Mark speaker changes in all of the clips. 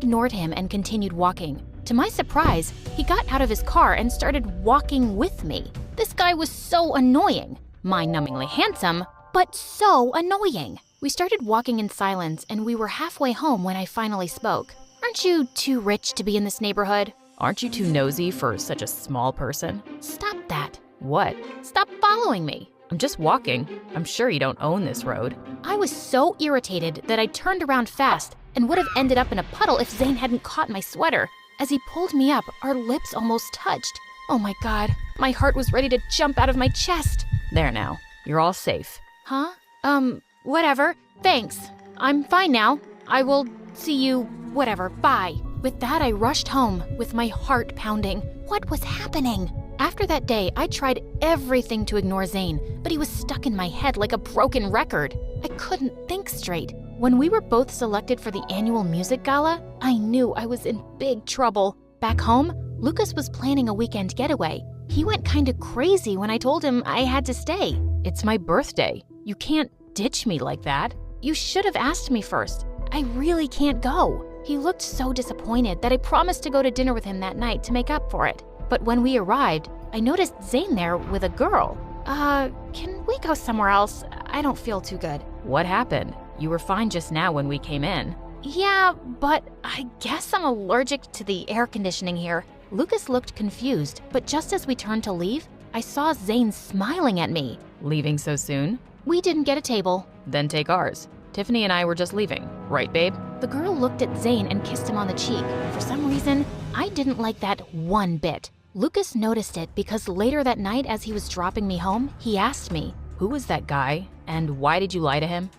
Speaker 1: ignored him and continued walking. To my surprise, he got out of his car and started walking with me. This guy was so annoying. Mind-numbingly handsome, but so annoying. We started walking in silence and we were halfway home when I finally spoke. Aren't you too rich to be in this neighborhood?
Speaker 2: Aren't you too nosy for such a small person?
Speaker 1: Stop that.
Speaker 2: What?
Speaker 1: Stop following me.
Speaker 2: I'm just walking. I'm sure you don't own this road.
Speaker 1: I was so irritated that I turned around fast and would have ended up in a puddle if Zane hadn't caught my sweater. As he pulled me up, our lips almost touched. Oh my God, my heart was ready to jump out of my chest.
Speaker 2: There now, you're all safe.
Speaker 1: Huh? Whatever. Thanks. I'm fine now. I will see you, whatever. Bye. With that, I rushed home with my heart pounding. What was happening? After that day, I tried everything to ignore Zane, but he was stuck in my head like a broken record. I couldn't think straight. When we were both selected for the annual music gala, I knew I was in big trouble. Back home, Lucas was planning a weekend getaway. He went kinda crazy when I told him I had to stay.
Speaker 2: It's my birthday. You can't ditch me like that.
Speaker 1: You should have asked me first. I really can't go. He looked so disappointed that I promised to go to dinner with him that night to make up for it. But when we arrived, I noticed Zane there with a girl. Can we go somewhere else? I don't feel too good.
Speaker 2: What happened? You were fine just now when we came in.
Speaker 1: Yeah, but I guess I'm allergic to the air conditioning here. Lucas looked confused, but just as we turned to leave, I saw Zane smiling at me.
Speaker 2: Leaving so soon?
Speaker 1: We didn't get a table.
Speaker 2: Then take ours. Tiffany and I were just leaving, right, babe?
Speaker 1: The girl looked at Zane and kissed him on the cheek. For some reason, I didn't like that one bit. Lucas noticed it because later that night as he was dropping me home, he asked me,
Speaker 2: "Who was that guy, and why did you lie to him?"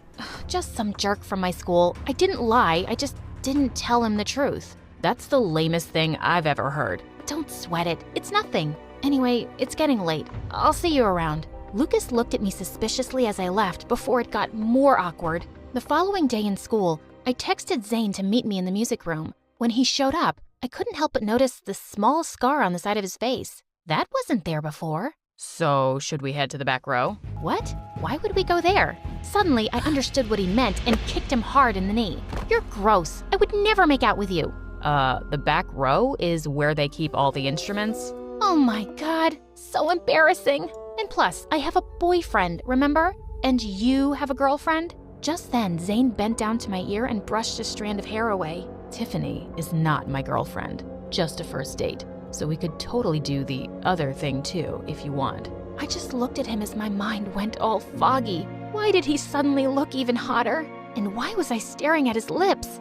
Speaker 1: Just some jerk from my school. I didn't lie, I just didn't tell him the truth.
Speaker 2: That's the lamest thing I've ever heard.
Speaker 1: Don't sweat it, it's nothing. Anyway, it's getting late. I'll see you around. Lucas looked at me suspiciously as I left before it got more awkward. The following day in school, I texted Zane to meet me in the music room. When he showed up, I couldn't help but notice the small scar on the side of his face. That wasn't there before.
Speaker 2: So, should we head to the back row?
Speaker 1: What? Why would we go there? Suddenly, I understood what he meant and kicked him hard in the knee. You're gross. I would never make out with you.
Speaker 2: The back row is where they keep all the instruments?
Speaker 1: Oh my God, so embarrassing. And plus, I have a boyfriend, remember? And you have a girlfriend? Just then, Zane bent down to my ear and brushed a strand of hair away.
Speaker 2: Tiffany is not my girlfriend, just a first date. So we could totally do the other thing too, if you want.
Speaker 1: I just looked at him as my mind went all foggy. Why did he suddenly look even hotter? And why was I staring at his lips?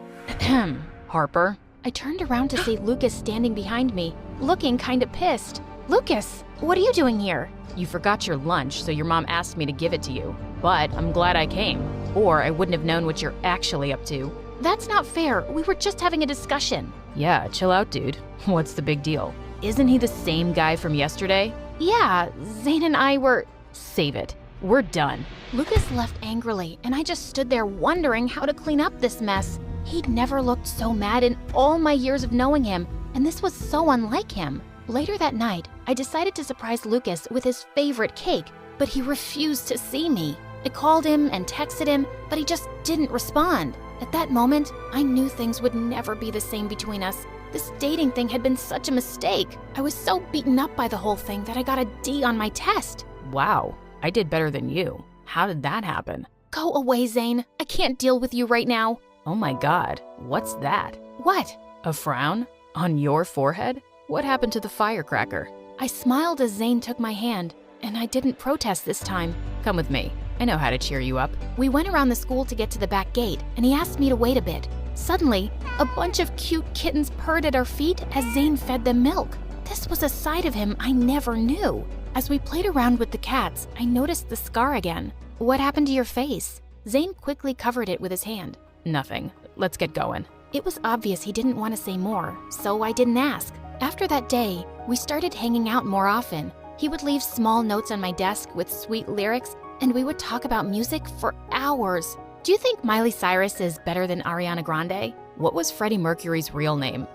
Speaker 2: Harper?
Speaker 1: I turned around to see Lucas standing behind me, looking kinda pissed. Lucas, what are you doing here?
Speaker 2: You forgot your lunch, so your mom asked me to give it to you. But I'm glad I came, or I wouldn't have known what you're actually up to.
Speaker 1: That's not fair. We were just having a discussion.
Speaker 2: Yeah, chill out, dude. What's the big deal? Isn't he the same guy from yesterday?
Speaker 1: Yeah, Zane and I were...
Speaker 2: Save it. We're done.
Speaker 1: Lucas left angrily, and I just stood there wondering how to clean up this mess. He'd never looked so mad in all my years of knowing him, and this was so unlike him. Later that night, I decided to surprise Lucas with his favorite cake, but he refused to see me. I called him and texted him, but he just didn't respond. At that moment, I knew things would never be the same between us. This dating thing had been such a mistake. I was so beaten up by the whole thing that I got a D on my test.
Speaker 2: Wow, I did better than you. How did that happen?
Speaker 1: Go away, Zane. I can't deal with you right now.
Speaker 2: Oh my God, what's that?
Speaker 1: What?
Speaker 2: A frown? On your forehead? What happened to the firecracker?
Speaker 1: I smiled as Zane took my hand, and I didn't protest this time.
Speaker 2: Come with me. I know how to cheer you up.
Speaker 1: We went around the school to get to the back gate, and he asked me to wait a bit. Suddenly, a bunch of cute kittens purred at our feet as Zane fed them milk. This was a side of him I never knew. As we played around with the cats, I noticed the scar again. What happened to your face? Zane quickly covered it with his hand.
Speaker 2: Nothing. Let's get going.
Speaker 1: It was obvious he didn't want to say more, so I didn't ask. After that day, we started hanging out more often. He would leave small notes on my desk with sweet lyrics, and we would talk about music for hours. Do you think Miley Cyrus is better than Ariana Grande?
Speaker 2: What was Freddie Mercury's real name?